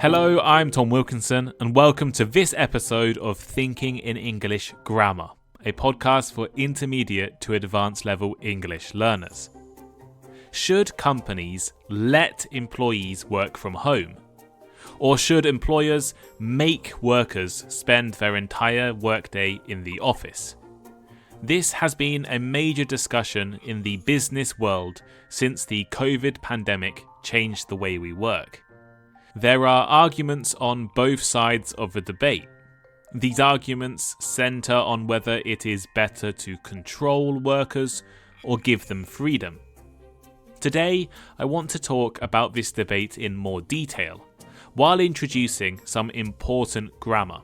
Hello, I'm Tom Wilkinson, and welcome to this episode of Thinking in English Grammar, a podcast for intermediate to advanced level English learners. Should companies let employees work from home? Or should employers make workers spend their entire workday in the office? This has been a major discussion in the business world since the COVID pandemic changed the way we work. There are arguments on both sides of the debate. These arguments centre on whether it is better to control workers or give them freedom. Today, I want to talk about this debate in more detail, while introducing some important grammar.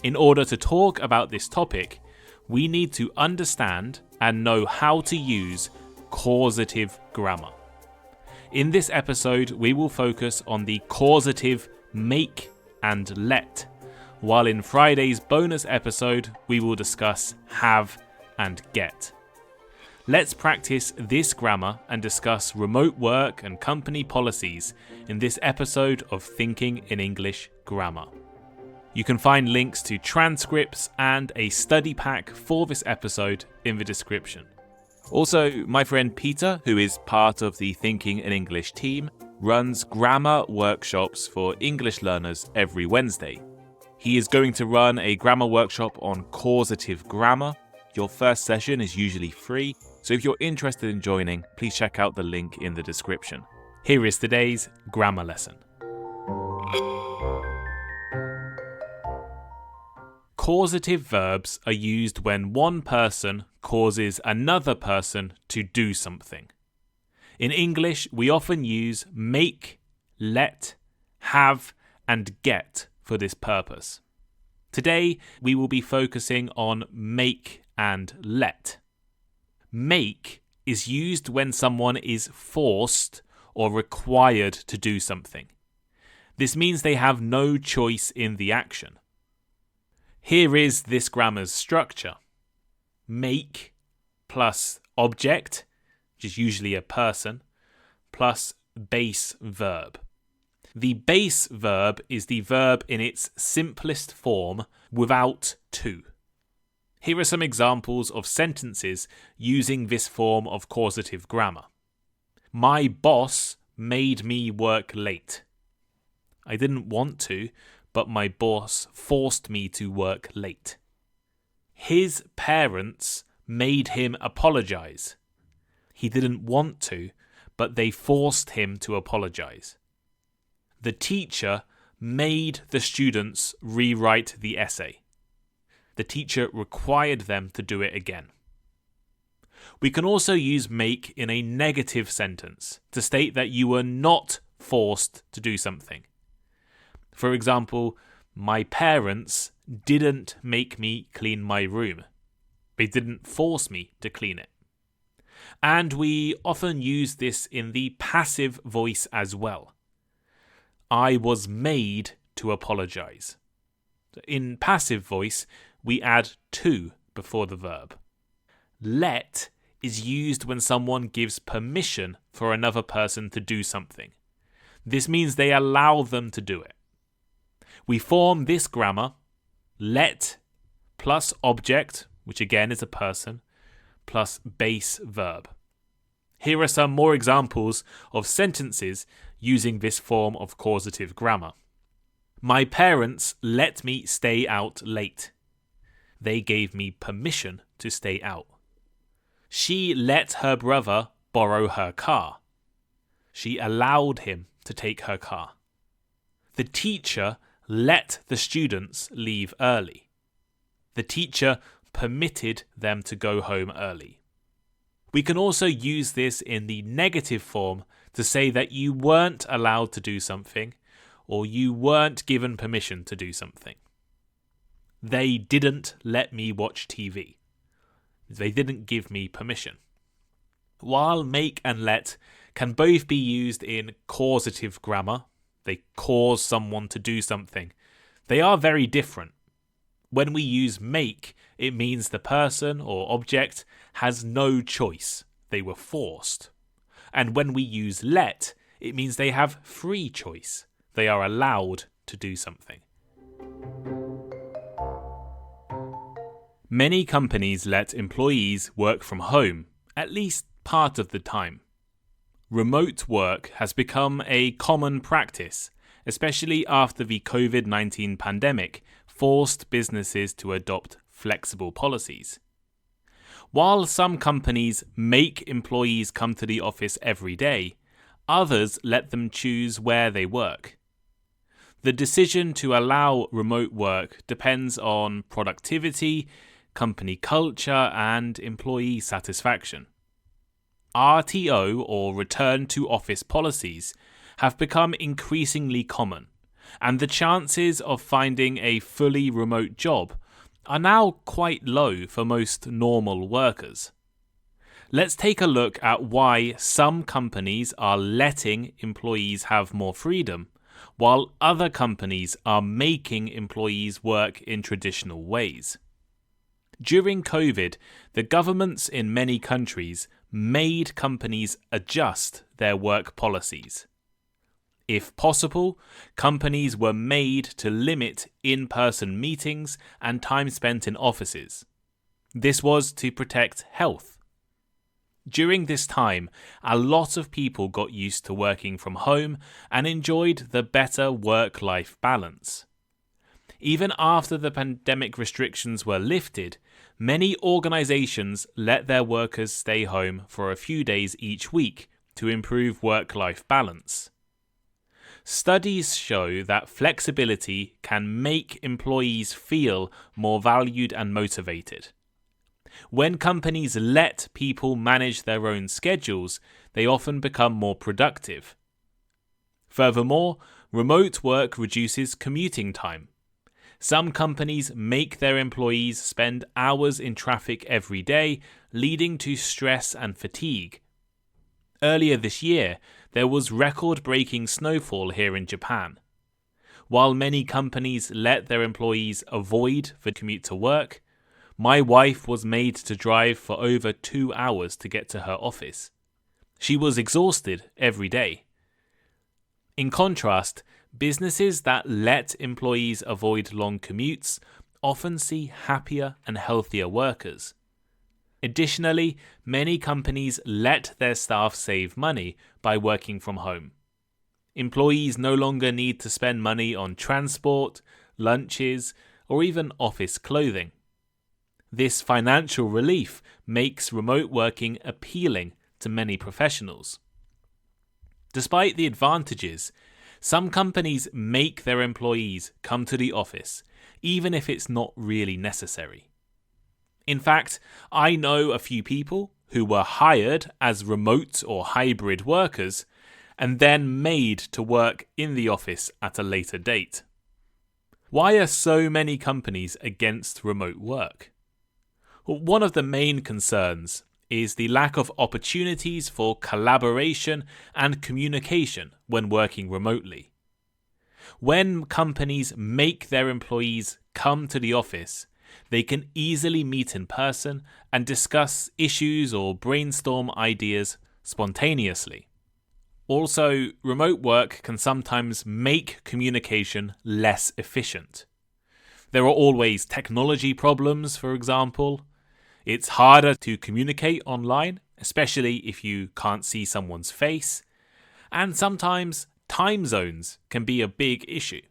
In order to talk about this topic, we need to understand and know how to use causative grammar. In this episode, we will focus on the causative make and let, while in Friday's bonus episode, we will discuss have and get. Let's practice this grammar and discuss remote work and company policies in this episode of Thinking in English Grammar. You can find links to transcripts and a study pack for this episode in the description. Also, my friend Peter, who is part of the Thinking in English team, runs grammar workshops for English learners every Wednesday. He is going to run a grammar workshop on causative grammar. Your first session is usually free, so if you're interested in joining, please check out the link in the description. Here is today's grammar lesson. Causative verbs are used when one person causes another person to do something. In English, we often use make, let, have, and get for this purpose. Today, we will be focusing on make and let. Make is used when someone is forced or required to do something. This means they have no choice in the action. Here is this grammar's structure. Make plus object, which is usually a person, plus base verb. The base verb is the verb in its simplest form without to. Here are some examples of sentences using this form of causative grammar. My boss made me work late. I didn't want to, but my boss forced me to work late. His parents made him apologize. He didn't want to, but they forced him to apologize. The teacher made the students rewrite the essay. The teacher required them to do it again. We can also use make in a negative sentence to state that you were not forced to do something. For example, my parents didn't make me clean my room. They didn't force me to clean it. And we often use this in the passive voice as well. I was made to apologize. In passive voice, we add to before the verb. Let is used when someone gives permission for another person to do something. This means they allow them to do it. We form this grammar, let plus object, which again is a person, plus base verb. Here are some more examples of sentences using this form of causative grammar. My parents let me stay out late. They gave me permission to stay out. She let her brother borrow her car. She allowed him to take her car. The teacher let the students leave early. The teacher permitted them to go home early. We can also use this in the negative form to say that you weren't allowed to do something or you weren't given permission to do something. They didn't let me watch TV. They didn't give me permission. While make and let can both be used in causative grammar, they cause someone to do something, they are very different. When we use make, it means the person or object has no choice. They were forced. And when we use let, it means they have free choice. they are allowed to do something. Many companies let employees work from home, at least part of the time. Remote work has become a common practice, especially after the COVID-19 pandemic forced businesses to adopt flexible policies. While some companies make employees come to the office every day, others let them choose where they work. The decision to allow remote work depends on productivity, company culture, and employee satisfaction. RTO, or return to office policies, have become increasingly common, and the chances of finding a fully remote job are now quite low for most normal workers. Let's take a look at why some companies are letting employees have more freedom, while other companies are making employees work in traditional ways. During COVID, the governments in many countries made companies adjust their work policies. If possible, companies were made to limit in-person meetings and time spent in offices. This was to protect health. During this time, a lot of people got used to working from home and enjoyed the better work-life balance. Even after the pandemic restrictions were lifted, many organizations let their workers stay home for a few days each week to improve work-life balance. Studies show that flexibility can make employees feel more valued and motivated. When companies let people manage their own schedules, they often become more productive. Furthermore, remote work reduces commuting time. Some companies make their employees spend hours in traffic every day, leading to stress and fatigue. Earlier this year, there was record-breaking snowfall here in Japan. While many companies let their employees avoid the commute to work, my wife was made to drive for over 2 hours to get to her office. She was exhausted every day. In contrast, businesses that let employees avoid long commutes often see happier and healthier workers. Additionally, many companies let their staff save money by working from home. Employees no longer need to spend money on transport, lunches, or even office clothing. This financial relief makes remote working appealing to many professionals. Despite the advantages, some companies make their employees come to the office, even if it's not really necessary. In fact, I know a few people who were hired as remote or hybrid workers and then made to work in the office at a later date. Why are so many companies against remote work? One of the main concerns is the lack of opportunities for collaboration and communication when working remotely. When companies make their employees come to the office, they can easily meet in person and discuss issues or brainstorm ideas spontaneously. Also, remote work can sometimes make communication less efficient. There are always technology problems, for example. It's harder to communicate online, especially if you can't see someone's face. And sometimes time zones can be a big issue.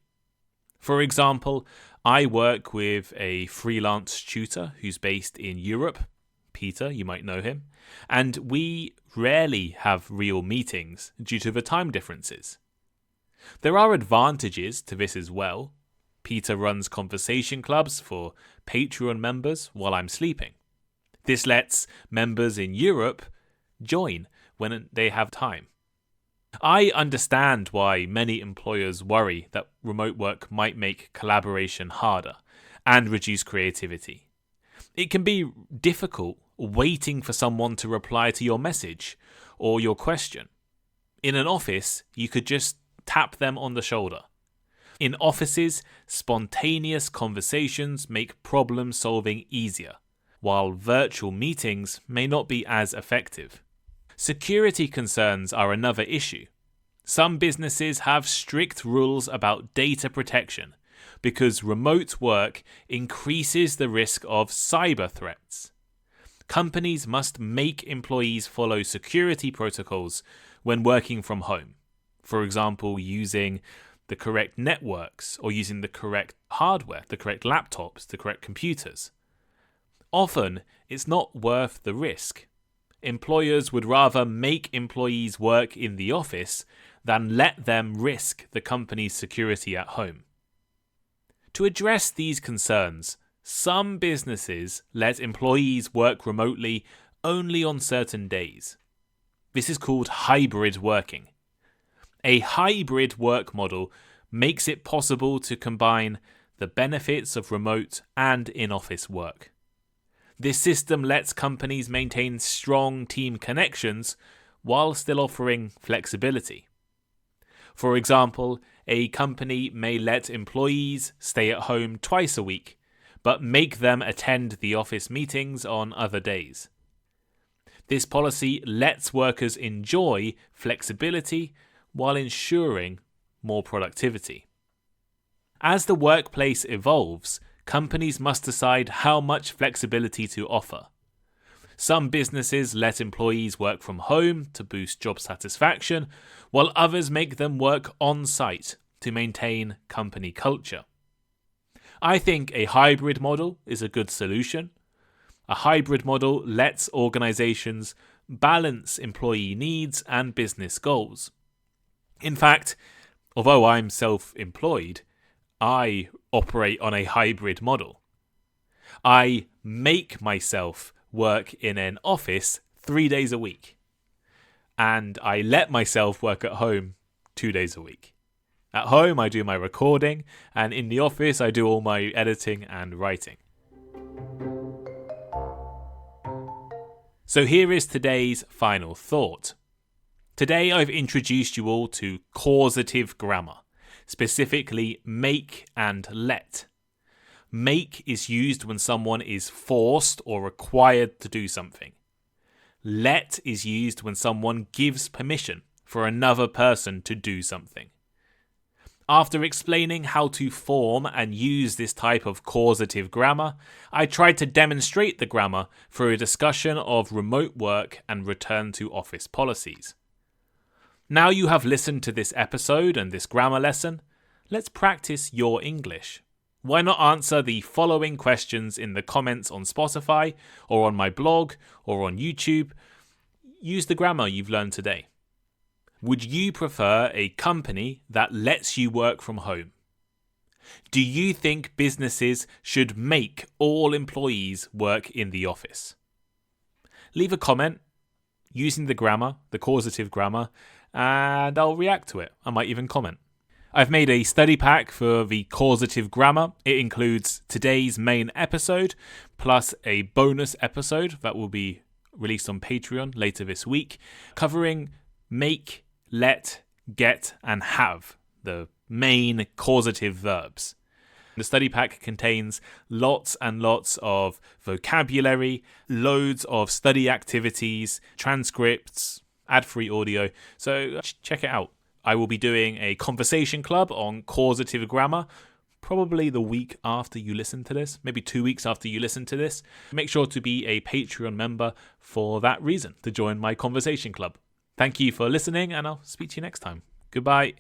For example, I work with a freelance tutor who's based in Europe. Peter, you might know him. And we rarely have real meetings due to the time differences. There are advantages to this as well. Peter runs conversation clubs for Patreon members while I'm sleeping. This lets members in Europe join when they have time. I understand why many employers worry that remote work might make collaboration harder and reduce creativity. It can be difficult waiting for someone to reply to your message or your question. In an office, you could just tap them on the shoulder. In offices, spontaneous conversations make problem solving easier, while virtual meetings may not be as effective. Security concerns are another issue. Some businesses have strict rules about data protection because remote work increases the risk of cyber threats. Companies must make employees follow security protocols when working from home. For example, using the correct networks or using the correct hardware, the correct laptops, the correct computers. Often, it's not worth the risk. Employers would rather make employees work in the office than let them risk the company's security at home. To address these concerns, some businesses let employees work remotely only on certain days. This is called hybrid working. A hybrid work model makes it possible to combine the benefits of remote and in-office work. This system lets companies maintain strong team connections while still offering flexibility. For example, a company may let employees stay at home twice a week, but make them attend the office meetings on other days. This policy lets workers enjoy flexibility while ensuring more productivity. As the workplace evolves, companies must decide how much flexibility to offer. Some businesses let employees work from home to boost job satisfaction, while others make them work on-site to maintain company culture. I think a hybrid model is a good solution. A hybrid model lets organizations balance employee needs and business goals. In fact, although I'm self-employed, I operate on a hybrid model. I make myself work in an office 3 days a week, and I let myself work at home 2 days a week. At home, I do my recording, and in the office, I do all my editing and writing. So here is today's final thought. Today, I've introduced you all to causative grammar, specifically make and let. Make is used when someone is forced or required to do something. Let is used when someone gives permission for another person to do something. After explaining how to form and use this type of causative grammar, I tried to demonstrate the grammar through a discussion of remote work and return to office policies. Now you have listened to this episode and this grammar lesson, let's practice your English. Why not answer the following questions in the comments on Spotify or on my blog or on YouTube? Use the grammar you've learned today. Would you prefer a company that lets you work from home? Do you think businesses should make all employees work in the office? Leave a comment using the grammar, the causative grammar, and I'll react to it. I might even comment. I've made a study pack for the causative grammar. It includes today's main episode, plus a bonus episode that will be released on Patreon later this week, covering make, let, get, and have, the main causative verbs. The study pack contains lots and lots of vocabulary, loads of study activities, transcripts, ad-free audio, so check it out. I will be doing a conversation club on causative grammar, probably the week after you listen to this, maybe 2 weeks after you listen to this. Make sure to be a Patreon member for that reason, to join my conversation club. Thank you for listening, and I'll speak to you next time. Goodbye.